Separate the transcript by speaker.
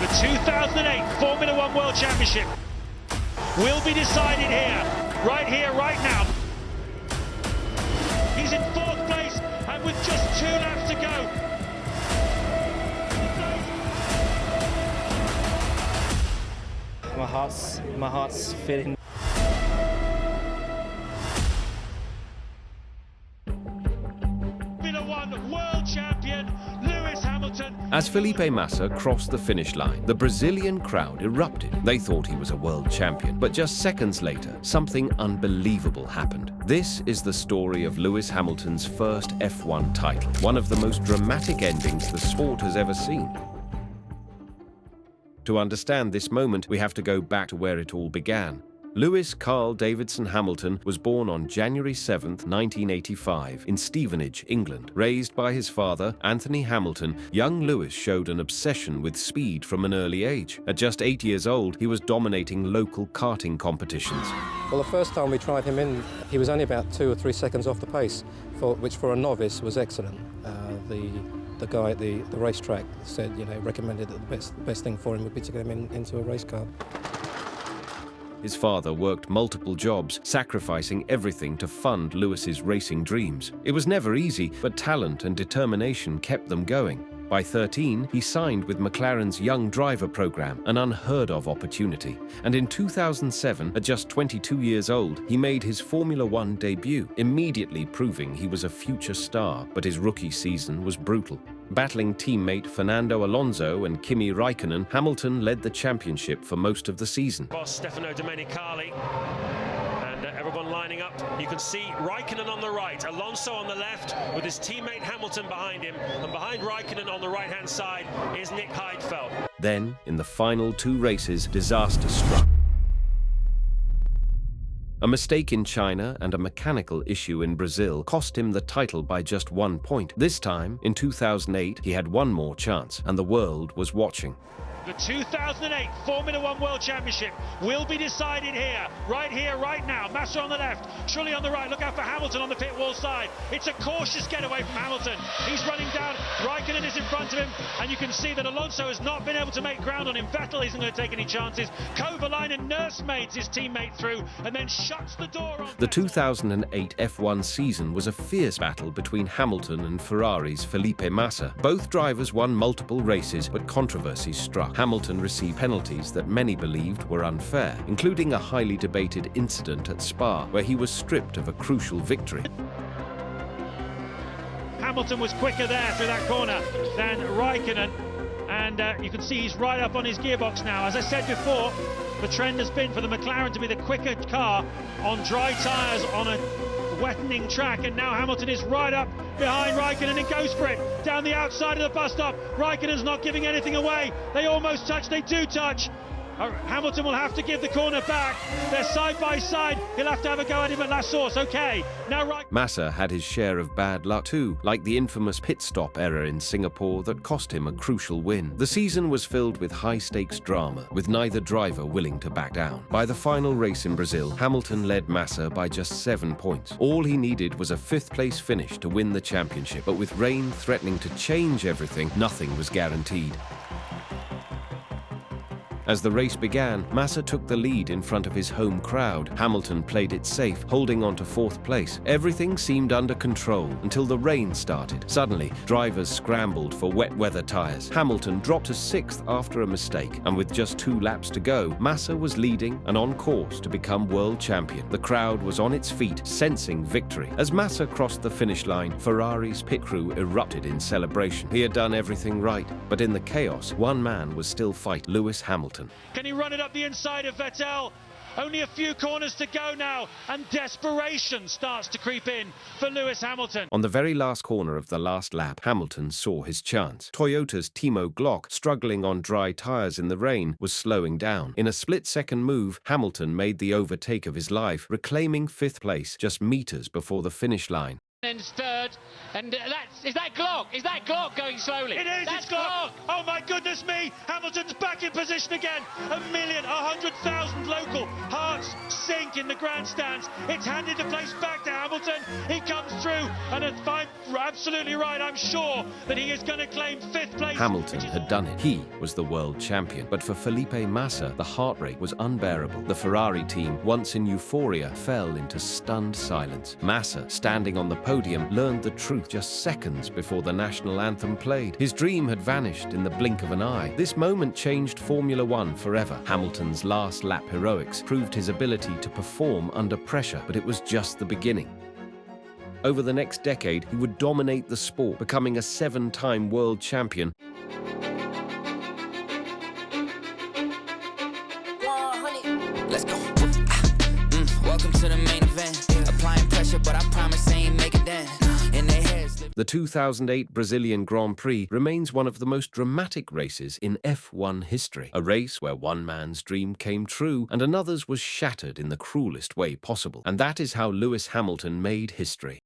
Speaker 1: The 2008 Formula One World Championship will be decided here, right now. He's in fourth place, and with just 2 laps to go.
Speaker 2: My heart's feeling.
Speaker 1: Formula One World Champion Lewis Hamilton.
Speaker 3: As Felipe Massa crossed the finish line, the Brazilian crowd erupted. They thought he was a world champion, but just seconds later, something unbelievable happened. This is the story of Lewis Hamilton's first F1 title, one of the most dramatic endings the sport has ever seen. To understand this moment, we have to go back to where it all began. Lewis Carl Davidson Hamilton was born on January 7, 1985, in Stevenage, England. Raised by his father, Anthony Hamilton, young Lewis showed an obsession with speed from an early age. At just 8 years old, he was dominating local karting competitions.
Speaker 4: Well, the first time we tried him in, he was only about 2 or 3 seconds off the pace, which for a novice was excellent. The guy at the racetrack said, recommended that the best thing for him would be to get him into a race car.
Speaker 3: His father worked multiple jobs, sacrificing everything to fund Lewis's racing dreams. It was never easy, but talent and determination kept them going. By 13, he signed with McLaren's Young Driver program, an unheard-of opportunity. And in 2007, at just 22 years old, he made his Formula One debut, immediately proving he was a future star. But his rookie season was brutal. Battling teammate Fernando Alonso and Kimi Raikkonen, Hamilton led the championship for most of the season.
Speaker 1: Boss Stefano Domenicali. Everyone lining up. You can see Raikkonen on the right, Alonso on the left, with his teammate Hamilton behind him, and behind Raikkonen on the right-hand side is Nick Heidfeld.
Speaker 3: Then, in the final 2 races, disaster struck. A mistake in China and a mechanical issue in Brazil cost him the title by just 1 point. This time, in 2008, he had one more chance, and the world was watching.
Speaker 1: The 2008 Formula One World Championship will be decided here, right now. Massa on the left, Trulli on the right. Look out for Hamilton on the pit wall side. It's a cautious getaway from Hamilton. He's running down. Raikkonen is in front of him, and you can see that Alonso has not been able to make ground on him. Vettel isn't going to take any chances. Kovalainen nursemates his teammate through and then shuts the door on
Speaker 3: The
Speaker 1: Vettel.
Speaker 3: 2008 F1 season was a fierce battle between Hamilton and Ferrari's Felipe Massa. Both drivers won multiple races, but controversies struck. Hamilton received penalties that many believed were unfair, including a highly debated incident at Spa, where he was stripped of a crucial victory.
Speaker 1: Hamilton was quicker there through that corner than Raikkonen, and you can see he's right up on his gearbox now. As I said before, the trend has been for the McLaren to be the quicker car on dry tyres on a wettening track, and now Hamilton is right up behind Raikkonen and goes for it down the outside of the bus stop. Raikkonen's not giving anything away. They almost touch, they do touch. Hamilton will have to give the corner back. They're side by side. He'll have to have a go at him at La Source. Okay, now
Speaker 3: Massa had his share of bad luck too, like the infamous pit stop error in Singapore that cost him a crucial win. The season was filled with high-stakes drama, with neither driver willing to back down. By the final race in Brazil, Hamilton led Massa by just 7 points. All he needed was a 5th-place finish to win the championship, but with rain threatening to change everything, nothing was guaranteed. As the race began, Massa took the lead in front of his home crowd. Hamilton played it safe, holding on to 4th place. Everything seemed under control until the rain started. Suddenly, drivers scrambled for wet weather tyres. Hamilton dropped to 6th after a mistake, and with just 2 laps to go, Massa was leading and on course to become world champion. The crowd was on its feet, sensing victory. As Massa crossed the finish line, Ferrari's pit crew erupted in celebration. He had done everything right, but in the chaos, one man was still fighting: Lewis Hamilton.
Speaker 1: Can he run it up the inside of Vettel? Only a few corners to go now, and desperation starts to creep in for Lewis Hamilton.
Speaker 3: On the very last corner of the last lap, Hamilton saw his chance. Toyota's Timo Glock, struggling on dry tyres in the rain, was slowing down. In a split-second move, Hamilton made the overtake of his life, reclaiming 5th place just meters before the finish line.
Speaker 1: Ends third,
Speaker 5: And is that Glock? Is that Glock going slowly?
Speaker 1: It is,
Speaker 5: That's
Speaker 1: it's Glock. Oh my goodness me, Hamilton's back in position again. 100,000 local hearts sink in the grandstands. It's handed the place back to Hamilton. He comes through, and if I'm absolutely right, I'm sure that he is going to claim 5th place.
Speaker 3: Hamilton had done it. He was the world champion. But for Felipe Massa, the heart rate was unbearable. The Ferrari team, once in euphoria, fell into stunned silence. Massa, standing on the podium, learned the truth just seconds before the national anthem played. His dream had vanished in the blink of an eye. This moment changed Formula One forever. Hamilton's last lap heroics proved his ability to perform under pressure, but it was just the beginning. Over the next decade, he would dominate the sport, becoming a 7-time world champion.
Speaker 6: Let's go. Welcome to the main event. Applying pressure, but I promise I ain't make it then. In their heads.
Speaker 3: The 2008 Brazilian Grand Prix remains one of the most dramatic races in F1 history. A race where one man's dream came true and another's was shattered in the cruelest way possible. And that is how Lewis Hamilton made history.